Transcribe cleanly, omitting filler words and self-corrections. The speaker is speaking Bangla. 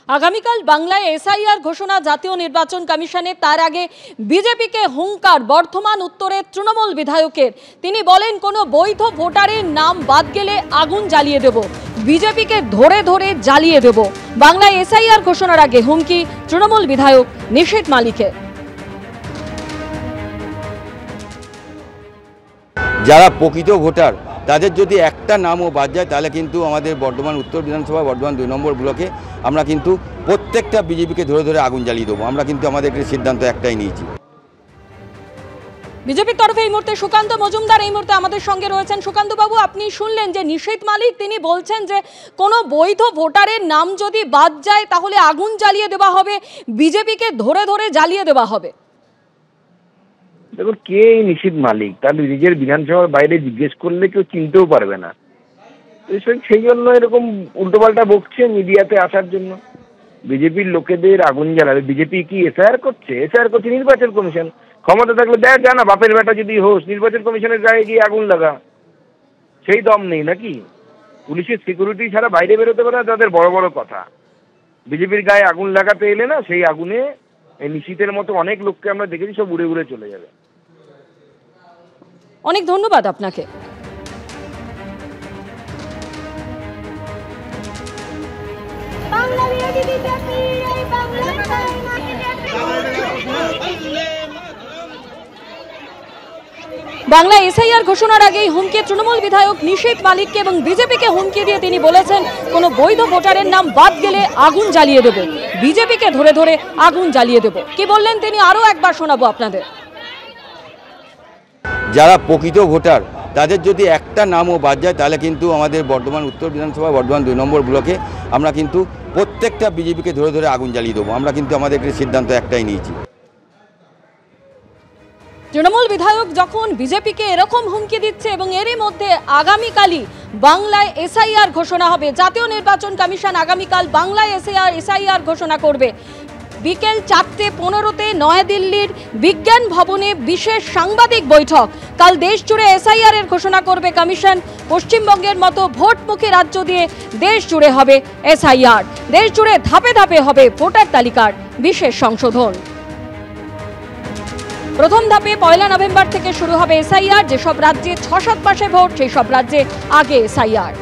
আগামীকাল বাংলায় এসআইআর ঘোষণা জাতীয় নির্বাচন কমিশনের। তার আগে বিজেপিকে হুঙ্কার বর্ধমান উত্তরের তৃণমূল বিধায়কের। তিনি বলেন, কোনো বৈধ ভোটারের নাম বাদ গেলে আগুন জ্বালিয়ে দেব, বিজেপিকে ধরে ধরে জ্বালিয়ে দেব। বাংলায় এসআইআর ঘোষণার আগে হুমকি তৃণমূল বিধায়ক নিশীথ মালিকের। যারা প্রকৃত ভোটার তাদের যদি একটা নামও বাদ যায় তাহলে কিন্তু আমাদের বর্ধমান উত্তর বিধানসভা বর্ধমান 2 নম্বর ব্লকে আমরা কিন্তু প্রত্যেকটা বিজেপিকে ধরে ধরে আগুন জ্বালিয়ে দেবো। আমরা কিন্তু আমাদের সিদ্ধান্ত একটাই নিয়েছি। বিজেপির তরফে এই মুহূর্তে সুকান্ত মজুমদার এই মুহূর্তে আমাদের সঙ্গে রয়েছেন। সুকান্ত বাবু, আপনি শুনলেন যে নিশীথ মালিক তিনি বলছেন যে কোনো বৈধ ভোটারের নাম যদি বাদ যায় তাহলে আগুন জ্বালিয়ে দেওয়া হবে, বিজেপিকে ধরে ধরে জ্বালিয়ে দেওয়া হবে। দেখুন, কে নিশীথ মালিক তার নিজের বিধানসভার বাইরে জিজ্ঞেস করলে কেউ চিনতেও পারবে না। সেই জন্য এরকম উল্টোপাল্টা বকছে মিডিয়াতে আসার জন্য। বিজেপির লোকেদের আগুন জ্বালাবে। বিজেপি কি এসআইআর করছে? এসআইআর করছে নির্বাচন কমিশন। ক্ষমতা থাকলে দেখ জানা বাপের বেটা যদি হোস নির্বাচন কমিশনের গায়ে গিয়ে আগুন লাগা। সেই দম নেই নাকি? পুলিশের সিকিউরিটি ছাড়া বাইরে বেরোতে পারে না, তাদের বড় বড় কথা। বিজেপির গায়ে আগুন লাগাতে এলে না, সেই আগুনে এই নিশীথের মতো অনেক লোককে আমরা দেখেছি, সব উড়ে উড়ে চলে যাবে। অনেক ধন্যবাদ আপনাকে। বাংলা এসআইআর ঘোষণার আগেই হুমকি তৃণমূল বিধায়ক নিশীথ মালিককে এবং বিজেপিকে হুমকি দিয়ে তিনি বলেছেন, কোনো বৈধ ভোটারের নাম বাদ গেলে আগুন জ্বালিয়ে দেব, বিজেপিকে ধরে ধরে আগুন জ্বালিয়ে দেব। কি বললেন তিনি আরো একবার শোনাবো আপনাদের। যারা প্রকৃত ভোটার তাদের যদি একটা নামও বাদ যায় তাহলে কিন্তু আমাদের বর্ধমান উত্তর বিধানসভা বর্ধমান 2 নম্বর ব্লকে আমরা কিন্তু প্রত্যেকটা বিজেপিকে ধরে ধরে আগুন জ্বালিয়ে দেবো। আমরা কিন্তু আমাদের সিদ্ধান্ত একটাই নিয়েছি। তৃণমূল বিধায়ক যখন বিজেপিকে এরকম হুমকি দিচ্ছে এবং এরই মধ্যে আগামীকালই বাংলায় এসআইআর ঘোষণা হবে, জাতীয় নির্বাচন কমিশন আগামীকাল বাংলায় এসআইআর ঘোষণা করবে। বিকেল 4:15 নয়াদিল্লির বিজ্ঞান ভবনে বিশেষ সাংবাদিক বৈঠক। কাল দেশ জুড়ে এসআইআর এর ঘোষণা করবে কমিশন। পশ্চিমবঙ্গের মতো ভোটমুখী রাজ্য দিয়ে দেশ জুড়ে হবে এসআইআর। দেশ জুড়ে ধাপে ধাপে হবে ভোটার তালিকার বিশেষ সংশোধন। প্রথম ধাপে 1 নভেম্বর থেকে শুরু হবে এসআইআর। যেসব রাজ্যে 6-7 মাসে ভোট সেই সব রাজ্যে আগে এসআইআর।